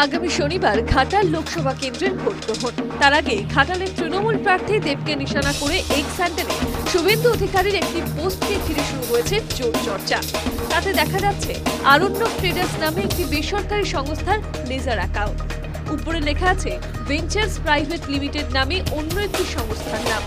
আগামী শনিবার ঘাটাল লোকসভা কেন্দ্রের ভোট গ্রহণ। তার আগে ঘাটালের তৃণমূল প্রার্থী দেবকে নিশানা করে এক্স হ্যান্ডেলে শুভেন্দু অধিকারীর একটি পোস্টকে ঘিরে শুরু হয়েছে জোর চর্চা। তাতে দেখা যাচ্ছে আরণ্যক ট্রেডার্স নামে একটি বেসরকারি সংস্থার লেজার অ্যাকাউন্ট। উপরে লেখা আছে ভেঞ্চার্স প্রাইভেট লিমিটেড নামে অন্য একটি সংস্থার নাম।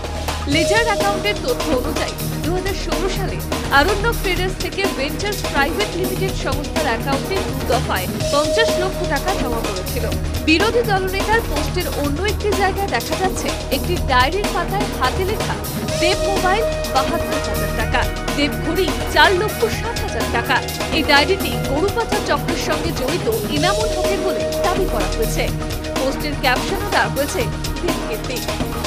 লেজার অ্যাকাউন্টের তথ্য অনুযায়ী 2016 সালে আরণ্যক ট্রেডার্স থেকে ভেঞ্চার্স প্রাইভেট লিমিটেড সংস্থার অ্যাকাউন্টে দফায় 50 লক্ষ টাকা জমা পড়েছিল। বিরোধী দলনেতার পোস্টের অন্য একটি জায়গায় দেখা যাচ্ছে একটি ডায়েরির পাতায় হাতে লেখা দেব মোবাইল 72,000 টাকা, দেব ঘড়ি 4,60,000 টাকা। এই ডায়েরিটি গরু পাচার চক্রের সঙ্গে জড়িত ইনামুল হকের বলে দাবি করা হয়েছে। পোস্টের ক্যাপশনও দেওয়া হয়েছে দেবকীর্তি।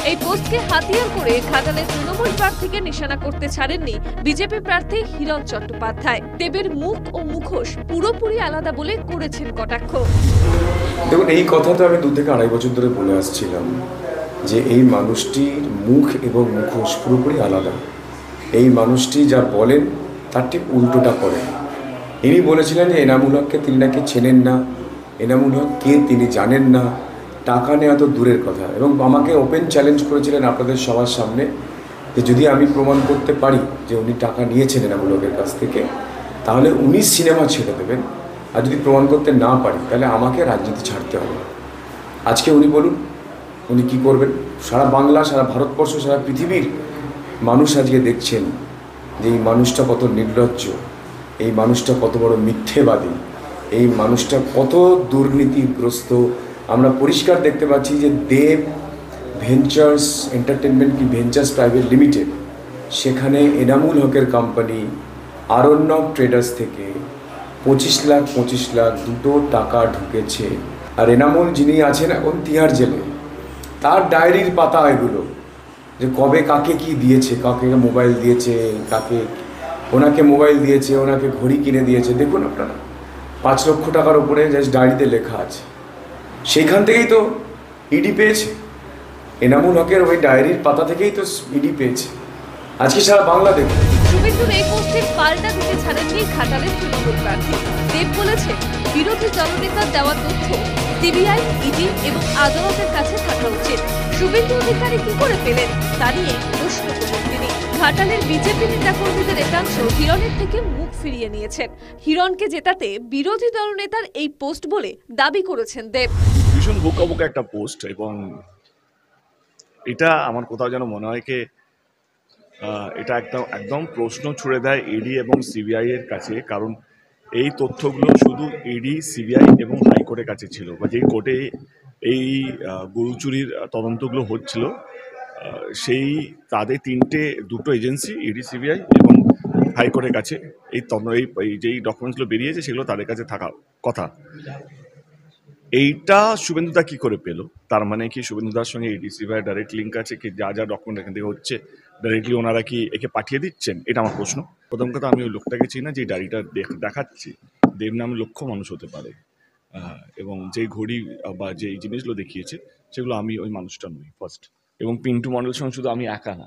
এই পোস্টকে হাতিয়ার করে ঘাটালের তৃণমূল প্রার্থীকে নিশানা করতে ছাড়েননি বিজেপি প্রার্থী হিরণ চট্টোপাধ্যায়। দেবের মুখ ও মুখোশ পুরোপুরি আলাদা বলে করেছেন কটাক্ষ। দেখুন, এই কথা তো আমি 2 থেকে 2.5 বছর ধরে বলে আসছিলাম যে এই মানুষটির মুখ এবং মুখোশ পুরোপুরি আলাদা। এই মানুষটি যা বলেন তার ঠিক উল্টোটা করেন। ইনি বলেছিলেন যে এনামুল হককে তিনি নাকি চেনেন না, এনামুল হক কে তিনি জানেন না, টাকা নেওয়া তো দূরের কথা। এবং আমাকে ওপেন চ্যালেঞ্জ করেছিলেন আপনাদের সবার সামনে যে যদি আমি প্রমাণ করতে পারি যে উনি টাকা নিয়েছেন এনামুল হকের কাছ থেকে, তাহলে উনি সিনেমা ছেড়ে দেবেন, আর যদি প্রমাণ করতে না পারি তাহলে আমাকে রাজনীতি ছাড়তে হবে। আজকে উনি বলুন উনি কি করবেন। সারা বাংলা, সারা ভারতবর্ষ, সারা পৃথিবীর মানুষ আজকে দেখছেন যে এই মানুষটা কত নির্লজ্জ, এই মানুষটা কত বড় মিথ্যেবাদী, এই মানুষটা কত দুর্নীতিগ্রস্ত। আমরা পরিষ্কার দেখতে পাচ্ছি যে দেব ভেঞ্চার্স এন্টারটেনমেন্ট কি ভেঞ্চার্স প্রাইভেট লিমিটেড, সেখানে এনামুল হকের কোম্পানি আরণ্যক ট্রেডার্স থেকে 25 লাখ দুটো টাকা ঢুকেছে। আর এনামুল যিনি আছেন এখন তিহার জেলে, তার ডায়েরির পাতা এগুলো যে কবে কাকে কি দিয়েছে, কাকে মোবাইল দিয়েছে, কাকে ওনাকে মোবাইল দিয়েছে, ওনাকে ঘড়ি কিনে দিয়েছে। দেখুন আপনারা 5 লক্ষ টাকার উপরে জাস্ট ডায়েরিতে লেখা আছে। সেইখান থেকেই তো ইডি পেয়েছে, এনামুল হকের ওই ডায়েরির পাতা থেকেই তো ইডি পেয়েছে। আজকে সারা বাংলা দেখুন। শুভেন্দুর এই পোস্টে পাল্টা দিতে ছাড়েননি ঘাটালের তৃণমূল প্রার্থী। দেব বলেছে বিরোধী দলনেতার দেওয়া তথ্য সিবিআই, ইডি এবং আদালতের কাছে থাকা উচিত। শুভেন্দু অধিকারী কি করে পেলেন তা নিয়ে প্রশ্ন করেন তিনি। ঘাটালের বিজেপি নেতা কর্মীদের একাংশ হিরণের থেকে মুখ ফিরিয়ে নিয়েছেন। হিরণকে জেতাতে বিরোধী দলনেতার এই পোস্ট বলে দাবি করেছেন দেব। ভীষণ বোকা একটা পোস্ট, এবং এটা আমার কোথাও যেন মনে হয় কি এটা একদম প্রশ্ন ছুড়ে দেয় ইডি এবং সিবিআই এর কাছে। কারণ এই তথ্যগুলো শুধু ইডি, সিবিআই এবং হাইকোর্টের কাছে ছিল, বা যেই কোর্টে এই গরু চুরির তদন্তগুলো হচ্ছিল সেই তাদের দুটো এজেন্সি ইডি, সিবিআই এবং হাইকোর্টের কাছে এই যেই ডকুমেন্টসগুলো বেরিয়েছে সেগুলো তাদের কাছে থাকা কথা। এইটা শুভেন্দুদা কি করে পেল? তার মানে কি শুভেন্দুদার সঙ্গে ইডি, সিবিআই ডাইরেক্ট লিঙ্ক আছে কি? যা ডকুমেন্ট এখান থেকে হচ্ছে ডাইরেক্টলি ওনারা কি একে পাঠিয়ে দিচ্ছেন? এটা আমার প্রশ্ন। প্রথম কথা, আমি ওই লোকটাকে চিনি না যে ডায়েরিটা দেখাচ্ছি। দেব নামে লক্ষ মানুষ হতে পারে, এবং যেই ঘড়ি বা যেই জিনিসগুলো দেখিয়েছে সেগুলো আমি ওই মানুষটা নই ফার্স্ট। এবং পিন্টু মণ্ডলের সঙ্গে শুধু আমি একা না,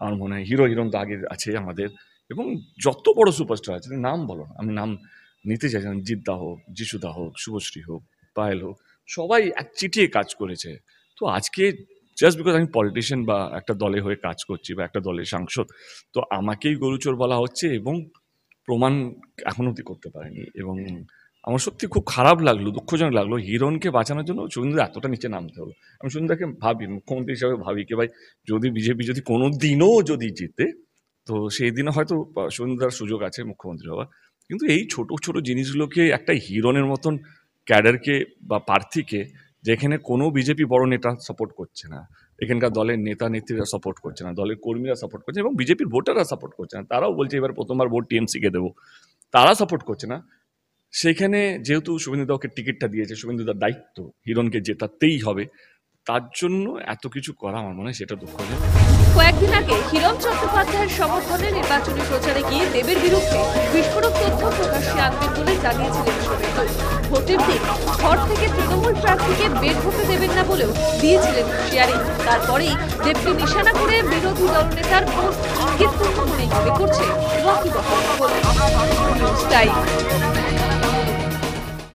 আমার মনে হয় হিরণ তো আগে আছে আমাদের, এবং যত বড় সুপারস্টার আছে নাম বলো না, আমি নাম নিতে চাইছিলাম, জিদ্দা হোক, যিশুদা হোক, শুভশ্রী হোক, পায়েল হোক, সবাই এক চিটিয়ে কাজ করেছে। তো আজকে জাস্ট বিকজ আমি পলিটিশিয়ান বা একটা দলে হয়ে কাজ করছি বা একটা দলের সাংসদ, তো আমাকেই গরুচোর বলা হচ্ছে এবং প্রমাণ এখনো অব্দি করতে পারেনি। এবং আমার সত্যি খুব খারাপ লাগলো, দুঃখজনক লাগলো। হিরণকে বাঁচানোর জন্য শুভেন্দু এতটা নিচে নামতে হলো। আমি শুভেন্দুকে ভাবি, মুখ্যমন্ত্রী হিসাবে ভাবি কি ভাই, যদি বিজেপি যদি কোনো দিনও যদি জিতে, তো সেই দিনে হয়তো শুভেন্দুদার সুযোগ আছে মুখ্যমন্ত্রী হওয়ার। কিন্তু এই ছোট ছোট জিনিসগুলোকে একটা হিরণের মতন ক্যাডারকে বা প্রার্থীকে, যেখানে কোনো বিজেপি বড় নেতা সাপোর্ট করছে না, এখানকার দলের নেতা নেত্রীরা সাপোর্ট করছে না, দলের কর্মীরা সাপোর্ট করছে এবং বিজেপির ভোটাররা সাপোর্ট করছে না, তারাও বলছে এবার প্রথমবার ভোট টিএমসিকে দেবো, তারা সাপোর্ট করছে না। সেখানে যেহেতু শুভেন্দুদা ওকে টিকিটটা দিয়েছে, শুভেন্দুদার দায়িত্ব হিরণকে জেতাতেই হবে, তার জন্য এত কিছু করা আমার মনে হয় সেটা দুঃখজনক। কয়েকদিন আগে হিরণ চট্টোপাধ্যায়ের সমর্থনে নির্বাচনী প্রচারে গিয়ে দেবের বিরুদ্ধে বিস্ফোরক তথ্য প্রকাশ্যে আনবেন বলে জানিয়েছিলেন শুভেন্দু। ভোটের দিন ঘর থেকে তৃণমূল প্রার্থীকে বের হতে দেবেন না বলেও দিয়েছিলেন হুঁশিয়ারি। তারপরেই দেবকে নিশানা করে বিরোধী দলনেতার পোস্ট ইঙ্গিতপূর্ণ মনে করছে রকি বহল।